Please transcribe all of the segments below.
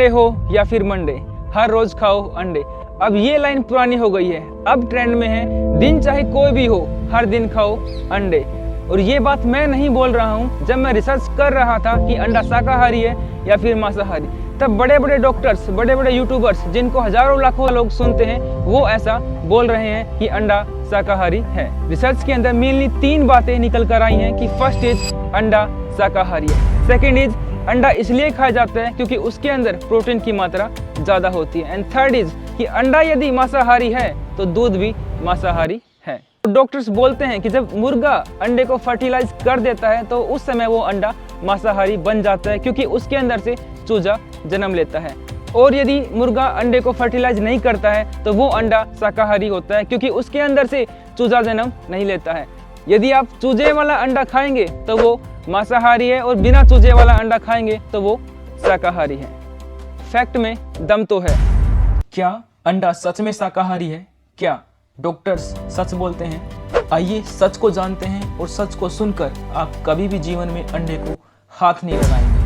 Sunday हो या फिर मंडे, हर रोज खाओ अंडे। अब ये लाइन पुरानी हो गई है, अब ट्रेंड में है दिन चाहे कोई भी हो हर दिन खाओ अंडे। और ये बात मैं नहीं बोल रहा हूँ, जब मैं रिसर्च कर रहा था कि अंडा शाकाहारी है या फिर मांसाहारी, तब बड़े बड़े डॉक्टर्स, बड़े बड़े यूट्यूबर्स जिनको हजारों लाखों लोग सुनते हैं, वो ऐसा बोल रहे हैं कि अंडा शाकाहारी है। रिसर्च के अंदर मेनली 3 बातें निकल कर आई हैं कि फर्स्ट इज अंडा शाकाहारी है, सेकेंड इज अंडा इसलिए खाया जाता है क्योंकि उसके अंदर प्रोटीन की मात्रा ज़्यादा होती है, एंड थर्ड इज कि अंडा यदि मांसाहारी है तो दूध भी मांसाहारी है। तो डॉक्टर्स बोलते हैं कि जब मुर्गा अंडे को फर्टिलाइज कर देता है तो उस समय वो अंडा मांसाहारी बन जाता है, क्योंकि उसके अंदर से चूजा जन्म लेता है। और यदि मुर्गा अंडे को फर्टिलाइज नहीं करता है तो वो अंडा शाकाहारी होता है, क्योंकि उसके अंदर से चूजा जन्म नहीं लेता है। यदि आप चूजे वाला अंडा खाएंगे तो वो मांसाहारी है, और बिना चूजे वाला अंडा खाएंगे तो वो शाकाहारी है। फैक्ट में दम तो है। क्या अंडा सच में शाकाहारी है? क्या डॉक्टर्स सच बोलते हैं? आइए सच को जानते हैं, और सच को सुनकर आप कभी भी जीवन में अंडे को हाथ नहीं लगाएंगे।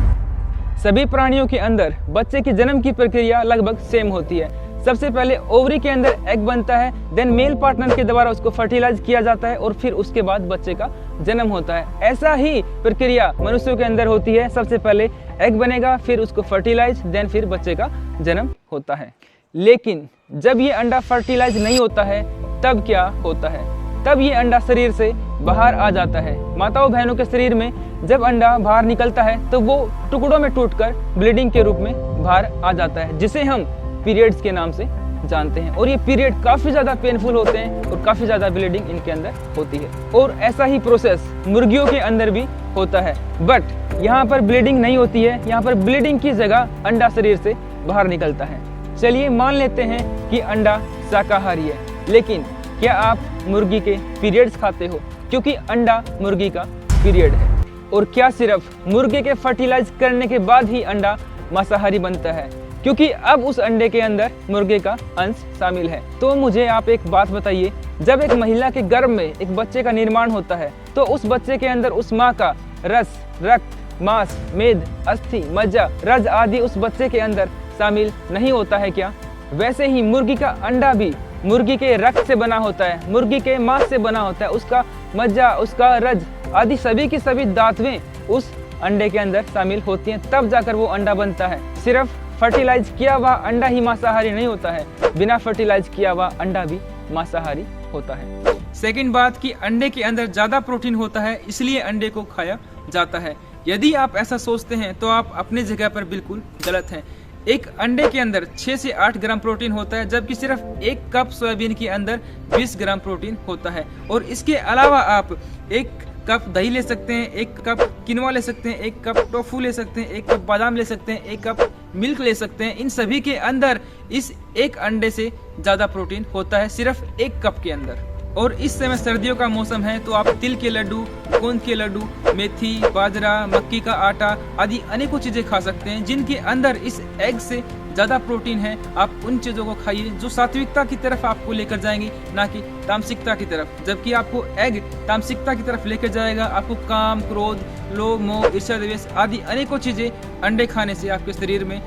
सभी प्राणियों के अंदर बच्चे की जन्म की प्रक्रिया लगभग सेम होती है। सबसे पहले ओवरी के अंदर एग बनता है, देन मेल पार्टनर के द्वारा उसको फर्टिलाइज किया जाता है, और फिर उसके बाद बच्चे का जन्म होता है। ऐसा ही प्रक्रिया मनुष्यों के अंदर होती है। सबसे पहले एग बनेगा, फिर उसको फर्टिलाइज, देन फिर बच्चे का जन्म होता है। लेकिन जब ये अंडा फर्टिलाइज नहीं होता है तब क्या होता है? तब ये अंडा शरीर से बाहर आ जाता है। माताओं बहनों के शरीर में जब अंडा बाहर निकलता है तो वो टुकड़ों में टूटकर ब्लीडिंग के रूप में बाहर आ जाता है, जिसे हम पीरियड्स के नाम से जानते हैं। और ये पीरियड काफ़ी ज़्यादा पेनफुल होते हैं और काफ़ी ज़्यादा ब्लीडिंग इनके अंदर होती है। और ऐसा ही प्रोसेस मुर्गियों के अंदर भी होता है, बट यहाँ पर ब्लीडिंग नहीं होती है। यहाँ पर ब्लीडिंग की जगह अंडा शरीर से बाहर निकलता है। चलिए मान लेते हैं कि अंडा शाकाहारी है, लेकिन क्या आप मुर्गी के पीरियड्स खाते हो? क्योंकि अंडा मुर्गी का पीरियड है। और क्या सिर्फ मुर्गे के फर्टिलाइज करने के बाद ही अंडा मांसाहारी बनता है? क्योंकि अब उस अंडे के अंदर मुर्गे का अंश शामिल है। तो मुझे आप एक बात बताइए, जब एक महिला के गर्भ में एक बच्चे का निर्माण होता है तो उस बच्चे के अंदर उस माँ का रस, रक्त, मांस, मेद, अस्थि, मज्जा, रज आदि उस बच्चे के अंदर शामिल नहीं होता है क्या? वैसे ही मुर्गी का अंडा भी मुर्गी के रक्त से बना होता है, मुर्गी के मांस से बना होता है। उसका मज्जा, उसका रज आदि सभी की सभी धातुएं उस अंडे के अंदर शामिल होती हैं, तब जाकर वो अंडा बनता है। सिर्फ फर्टिलाइज किया हुआ अंडा ही मांसाहारी नहीं होता है, बिना फर्टिलाइज किया हुआ अंडा भी मांसाहारी होता है। सेकंड बात कि अंडे के अंदर ज्यादा प्रोटीन होता है, इसलिए अंडे को खाया जाता है। यदि आप ऐसा सोचते हैं तो आप अपनी जगह पर बिल्कुल गलत हैं। एक अंडे के अंदर 6 से 8 ग्राम प्रोटीन होता है, जबकि सिर्फ 1 कप सोयाबीन के अंदर 20 ग्राम प्रोटीन होता है। और इसके अलावा आप 1 कप दही ले सकते हैं, 1 कप किनवा ले सकते हैं, 1 कप टोफू ले सकते हैं, 1 कप बादाम ले सकते हैं, 1 कप मिल्क ले सकते हैं। इन सभी के अंदर इस एक अंडे से ज़्यादा प्रोटीन होता है, सिर्फ 1 कप के अंदर। और इस समय सर्दियों का मौसम है तो आप तिल के लड्डू, गोंद के लड्डू, मेथी, बाजरा, मक्की का आटा आदि अनेकों चीज़ें खा सकते हैं जिनके अंदर इस एग से ज़्यादा प्रोटीन है। आप उन चीज़ों को खाइए जो सात्विकता की तरफ आपको लेकर जाएंगी, ना कि तामसिकता की तरफ। जबकि आपको एग तामसिकता की तरफ लेकर जाएगा। आपको काम, क्रोध, लोभ, मोह, ईर्ष्या, द्वेष आदि अनेकों चीज़ें अंडे खाने से आपके शरीर में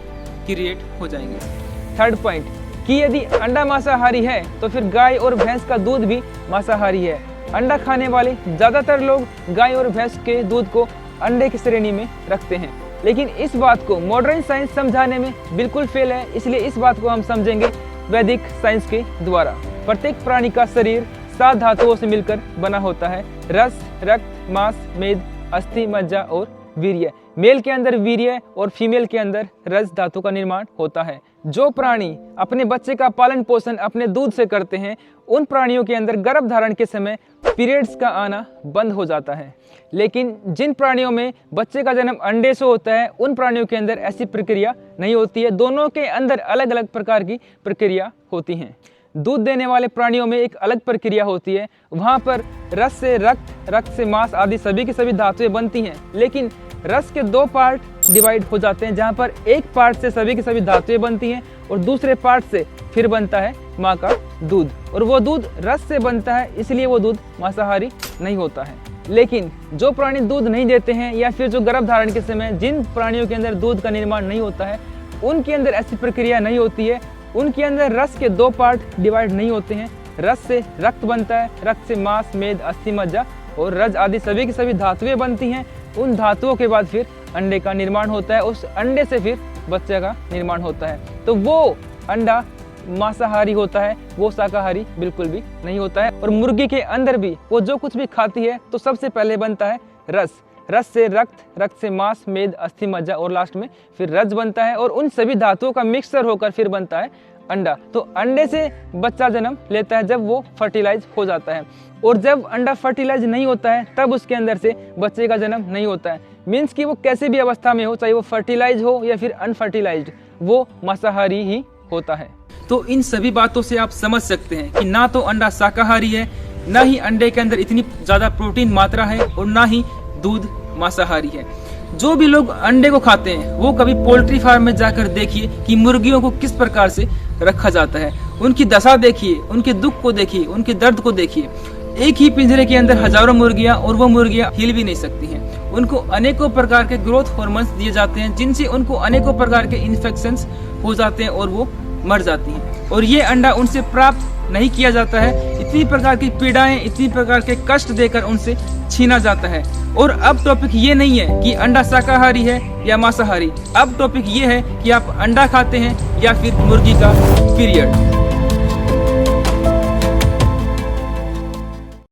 क्रिएट हो जाएंगी। थर्ड पॉइंट कि यदि अंडा मांसाहारी है तो फिर गाय और भैंस का दूध भी मांसाहारी है। अंडा खाने वाले ज़्यादातर लोग गाय और भैंस के दूध को अंडे की श्रेणी में रखते हैं, लेकिन इस बात को मॉडर्न साइंस समझाने में बिल्कुल फेल है। इसलिए इस बात को हम समझेंगे वैदिक साइंस के द्वारा। प्रत्येक प्राणी का शरीर 7 धातुओं से मिलकर बना होता है: रस, रक्त, मांस, मेद, अस्थि, मज्जा और वीर्य। मेल के अंदर वीर्य और फीमेल के अंदर रस धातु का निर्माण होता है। जो प्राणी अपने बच्चे का पालन पोषण अपने दूध से करते हैं, उन प्राणियों के अंदर गर्भ धारण के समय पीरियड्स का आना बंद हो जाता है। लेकिन जिन प्राणियों में बच्चे का जन्म अंडे से होता है, उन प्राणियों के अंदर ऐसी प्रक्रिया नहीं होती है। दोनों के अंदर अलग अलग प्रकार की प्रक्रिया होती हैं। दूध देने वाले प्राणियों में एक अलग प्रक्रिया होती है, वहाँ पर रस से रक्त, रक्त से मांस आदि सभी की सभी धातुएं बनती हैं। लेकिन रस के 2 पार्ट डिवाइड हो जाते हैं, जहाँ पर एक पार्ट से सभी की सभी धातुएं बनती हैं और दूसरे पार्ट से फिर बनता है माँ का दूध, और वो दूध रस से बनता है, इसलिए वो दूध मांसाहारी नहीं होता है। लेकिन जो प्राणी दूध नहीं देते हैं या फिर जो गर्भ धारण के समय जिन प्राणियों के अंदर दूध का निर्माण नहीं होता है, उनके अंदर ऐसी प्रक्रिया नहीं होती है। उनके अंदर रस के 2 पार्ट डिवाइड नहीं होते हैं। रस से रक्त बनता है, रक्त से मांस, मेद, अस्थि, मज्जा और रज आदि सभी की सभी धातुएं बनती हैं। उन धातुओं के बाद फिर अंडे का निर्माण होता है, उस अंडे से फिर बच्चे का निर्माण होता है। तो वो अंडा मांसाहारी होता है, वो शाकाहारी बिल्कुल भी नहीं होता है। और मुर्गी के अंदर भी वो जो कुछ भी खाती है तो सबसे पहले बनता है रस, रस से रक्त, रक्त से मांस, मेद, अस्थि, मज्जा और लास्ट में फिर रज बनता है। और उन सभी धातुओं का मिक्सचर होकर फिर बनता है अंडा। तो अंडे से बच्चा जन्म लेता है जब वो फर्टिलाइज हो जाता है। और जब अंडा फर्टिलाइज नहीं होता है तब उसके अंदर से बच्चे का जन्म नहीं होता है। मीन्स कि वो कैसे भी अवस्था में हो, चाहे वो फर्टिलाइज हो या फिर अनफर्टिलाइज्ड, वो मांसाहारी ही होता है। तो इन सभी बातों से आप समझ सकते हैं कि ना तो अंडा शाकाहारी है, ना ही अंडे के अंदर इतनी ज़्यादा प्रोटीन मात्रा है और ना ही दूध मांसाहारी है। जो भी लोग अंडे को खाते हैं वो कभी पोल्ट्री फार्म में जाकर देखिए कि मुर्गियों को किस प्रकार से रखा जाता है। उनकी दशा देखिए, उनके दुख को देखिए, उनके दर्द को देखिए। एक ही पिंजरे के अंदर हजारों मुर्गियां और वो मुर्गियां हिल भी नहीं सकती हैं। उनको अनेकों प्रकार के ग्रोथ हार्मोन्स दिए जाते हैं जिनसे उनको अनेकों प्रकार के इन्फेक्शंस हो जाते हैं और वो मर जाती हैं। और ये अंडा उनसे प्राप्त नहीं किया जाता है। इतनी प्रकार की पीड़ाएं, इतनी प्रकार के कष्ट देकर उनसे छीना जाता है। और अब टॉपिक ये नहीं है कि अंडा शाकाहारी है या मांसाहारी। अब टॉपिक ये है कि आप अंडा खाते हैं या फिर मुर्गी का पीरियड।